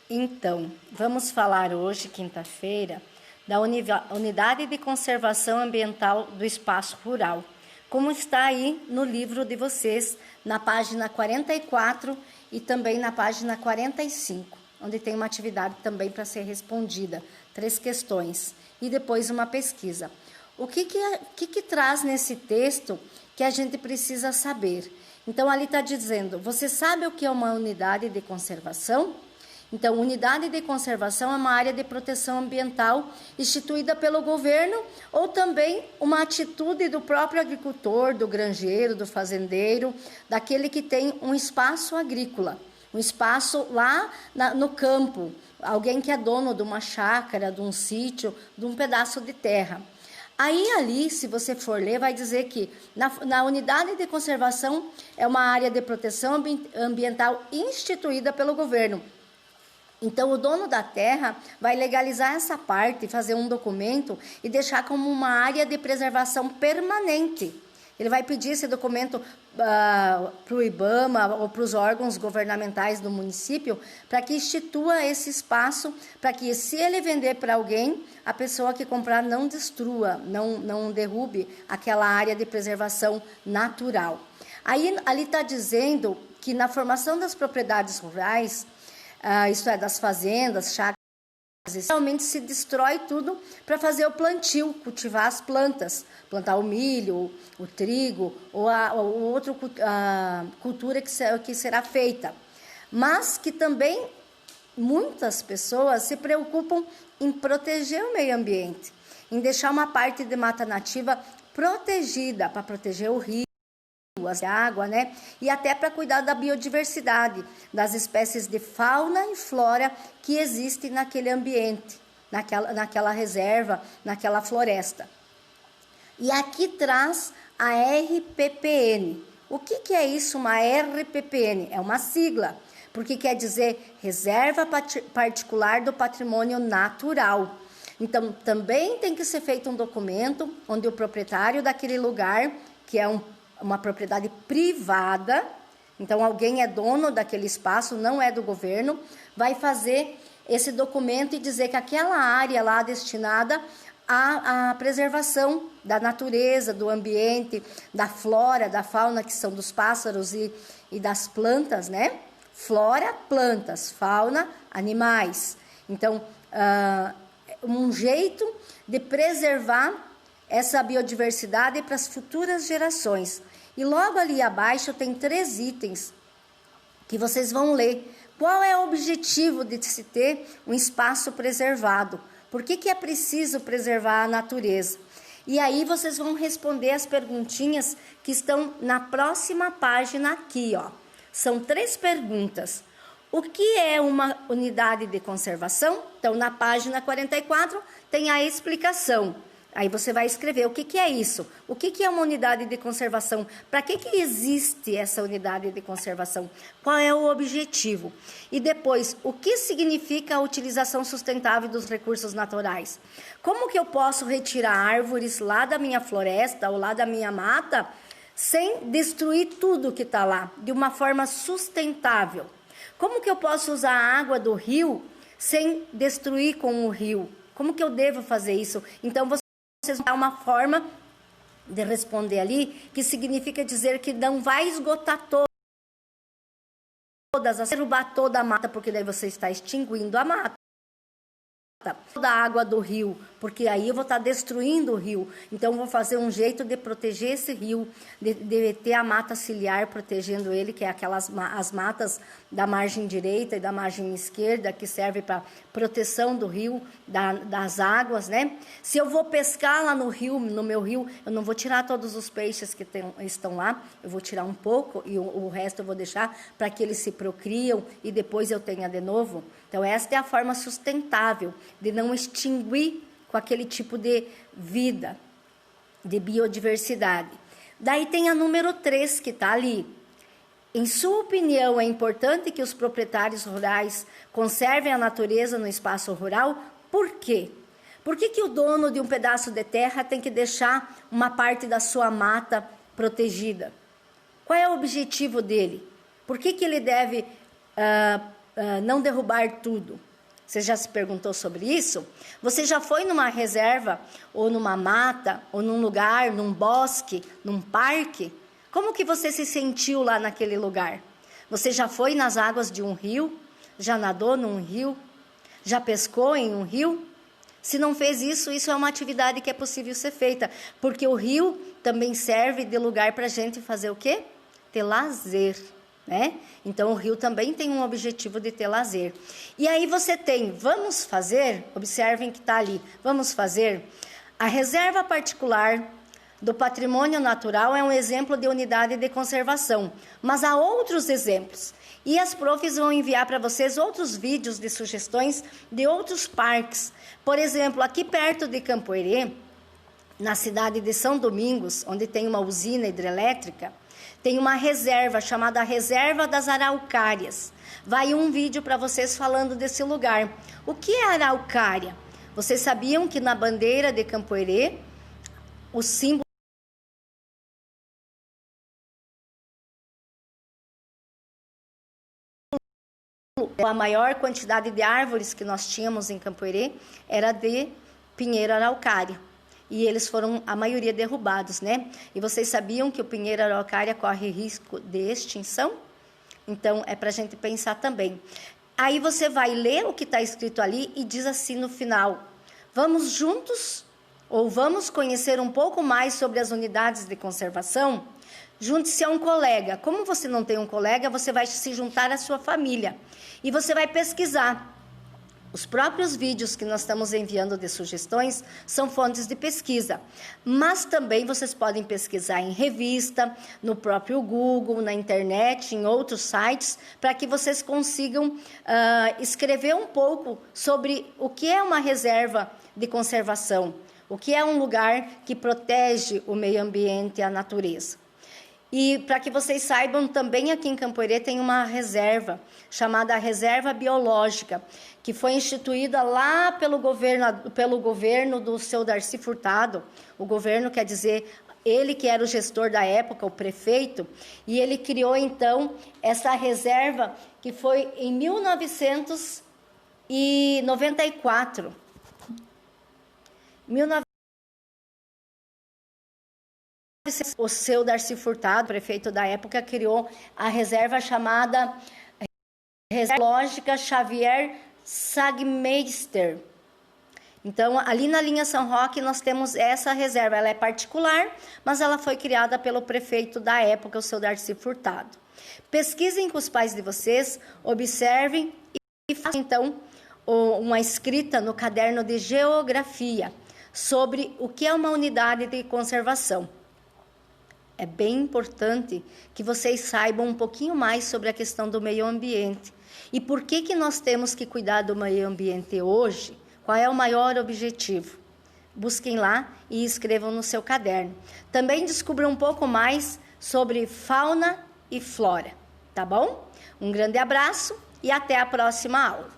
Então, vamos falar hoje, quinta-feira, da Unidade de Conservação Ambiental do Espaço Rural, como está aí no livro de vocês, na página 44 e também na página 45, onde tem uma atividade também para ser respondida, 3 questões, e depois uma pesquisa. O que traz nesse texto que a gente precisa saber? Então, ali está dizendo, você sabe o que é uma unidade de conservação? Então, unidade de conservação é uma área de proteção ambiental instituída pelo governo ou também uma atitude do próprio agricultor, do granjeiro, do fazendeiro, daquele que tem um espaço agrícola, um espaço lá no campo, alguém que é dono de uma chácara, de um sítio, de um pedaço de terra. Aí ali, se você for ler, vai dizer que na unidade de conservação é uma área de proteção ambiental instituída pelo governo. Então, o dono da terra vai legalizar essa parte, fazer um documento e deixar como uma área de preservação permanente. Ele vai pedir esse documento para o IBAMA ou para os órgãos governamentais do município para que institua esse espaço, para que, se ele vender para alguém, a pessoa que comprar não destrua, não derrube aquela área de preservação natural. Aí, ali está dizendo que na formação das propriedades rurais, isto é, das fazendas, chácaras, realmente se destrói tudo para fazer o plantio, cultivar as plantas, plantar o milho, o trigo ou outra cultura que será feita. Mas que também muitas pessoas se preocupam em proteger o meio ambiente, em deixar uma parte de mata nativa protegida, para proteger o rio, a água, né? E até para cuidar da biodiversidade, das espécies de fauna e flora que existem naquele ambiente, naquela reserva, naquela floresta. E aqui traz a RPPN. O que é isso, uma RPPN? É uma sigla, porque quer dizer Reserva Particular do Patrimônio Natural. Então, também tem que ser feito um documento onde o proprietário daquele lugar, que é uma propriedade privada, então alguém é dono daquele espaço, não é do governo, vai fazer esse documento e dizer que aquela área lá destinada à preservação da natureza, do ambiente, da flora, da fauna, que são dos pássaros e das plantas, né? Flora, plantas, fauna, animais. Então, um jeito de preservar essa biodiversidade para as futuras gerações. E logo ali abaixo tem 3 itens que vocês vão ler. Qual é o objetivo de se ter um espaço preservado? Por que é preciso preservar a natureza? E aí vocês vão responder as perguntinhas que estão na próxima página aqui, ó. São 3 perguntas. O que é uma unidade de conservação? Então, na página 44 tem a explicação. Aí você vai escrever o que é isso, o que é uma unidade de conservação, para que existe essa unidade de conservação, qual é o objetivo. E depois, o que significa a utilização sustentável dos recursos naturais. Como que eu posso retirar árvores lá da minha floresta ou lá da minha mata, sem destruir tudo que está lá, de uma forma sustentável. Como que eu posso usar a água do rio sem destruir com o rio? Como que eu devo fazer isso? Então, vocês vão dar uma forma de responder ali, que significa dizer que não vai esgotar derrubar toda a mata, porque daí você está extinguindo a mata. Toda a água do rio, porque aí eu vou estar destruindo o rio. Então, eu vou fazer um jeito de proteger esse rio, de ter a mata ciliar protegendo ele, que é as matas da margem direita e da margem esquerda, que serve para proteção do rio, das águas, né? Se eu vou pescar lá no rio, no meu rio, eu não vou tirar todos os peixes que estão lá, eu vou tirar um pouco e o resto eu vou deixar para que eles se procriam e depois eu tenha de novo. Então, esta é a forma sustentável de não extinguir com aquele tipo de vida, de biodiversidade. Daí tem a número 3 que está ali. Em sua opinião, é importante que os proprietários rurais conservem a natureza no espaço rural? Por quê? Por que o dono de um pedaço de terra tem que deixar uma parte da sua mata protegida? Qual é o objetivo dele? Por que ele deve não derrubar tudo? Você já se perguntou sobre isso? Você já foi numa reserva, ou numa mata, ou num lugar, num bosque, num parque? Como que você se sentiu lá naquele lugar? Você já foi nas águas de um rio? Já nadou num rio? Já pescou em um rio? Se não fez isso, isso é uma atividade que é possível ser feita, porque o rio também serve de lugar para a gente fazer o quê? Ter lazer, né? Então, o rio também tem um objetivo de ter lazer. E aí você tem, vamos fazer, observem que está ali, vamos fazer, a reserva particular do patrimônio natural é um exemplo de unidade de conservação, mas há outros exemplos. E as profs vão enviar para vocês outros vídeos de sugestões de outros parques. Por exemplo, aqui perto de Campo Herê, na cidade de São Domingos, onde tem uma usina hidrelétrica, tem uma reserva chamada Reserva das Araucárias. Vai um vídeo para vocês falando desse lugar. O que é araucária? Vocês sabiam que na bandeira de Campo Herê, o símbolo a maior quantidade de árvores que nós tínhamos em Campo Herê era de pinheiro araucária. E eles foram, a maioria, derrubados, né? E vocês sabiam que o pinheiro araucária corre risco de extinção? Então, é para a gente pensar também. Aí você vai ler o que está escrito ali e diz assim no final: vamos juntos ou vamos conhecer um pouco mais sobre as unidades de conservação? Junte-se a um colega. Como você não tem um colega, você vai se juntar à sua família. E você vai pesquisar. Os próprios vídeos que nós estamos enviando de sugestões são fontes de pesquisa. Mas também vocês podem pesquisar em revista, no próprio Google, na internet, em outros sites, para que vocês consigam escrever um pouco sobre o que é uma reserva de conservação, o que é um lugar que protege o meio ambiente e a natureza. E para que vocês saibam, também aqui em Campo Herê tem uma reserva, chamada Reserva Biológica, que foi instituída lá pelo governo do seu Darcy Furtado. O governo quer dizer, ele que era o gestor da época, o prefeito, e ele criou então essa reserva que foi em 1994. O seu Darcy Furtado, prefeito da época, criou a reserva chamada Reserva Biológica Xavier Sagmeister. Então, ali na linha São Roque, nós temos essa reserva. Ela é particular, mas ela foi criada pelo prefeito da época, o seu Darcy Furtado. Pesquisem com os pais de vocês, observem e façam, então, uma escrita no caderno de geografia sobre o que é uma unidade de conservação. É bem importante que vocês saibam um pouquinho mais sobre a questão do meio ambiente. E por que nós temos que cuidar do meio ambiente hoje? Qual é o maior objetivo? Busquem lá e escrevam no seu caderno. Também descubram um pouco mais sobre fauna e flora, tá bom? Um grande abraço e até a próxima aula.